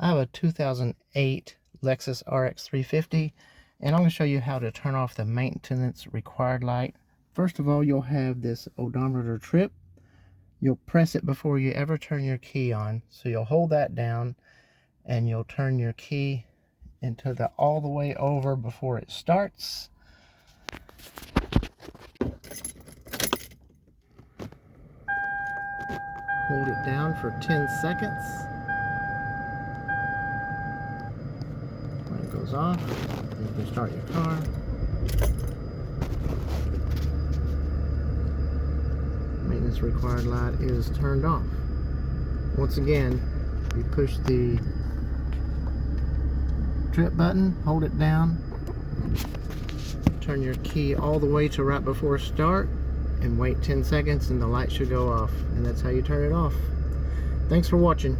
I have a 2008 Lexus Rx350, and I'm going to show you how to turn off the maintenance required light. First of all, you'll have this odometer trip. You'll press it before you ever turn your key on. So you'll hold that down and you'll turn your key into the all the way over before it starts. Hold it down for 10 seconds. When it goes off, you can start your car. Maintenance required light is turned off. Once again, you push the trip button, hold it down, turn your key all the way to right before start, and wait 10 seconds and the light should go off. And that's how you turn it off. Thanks for watching.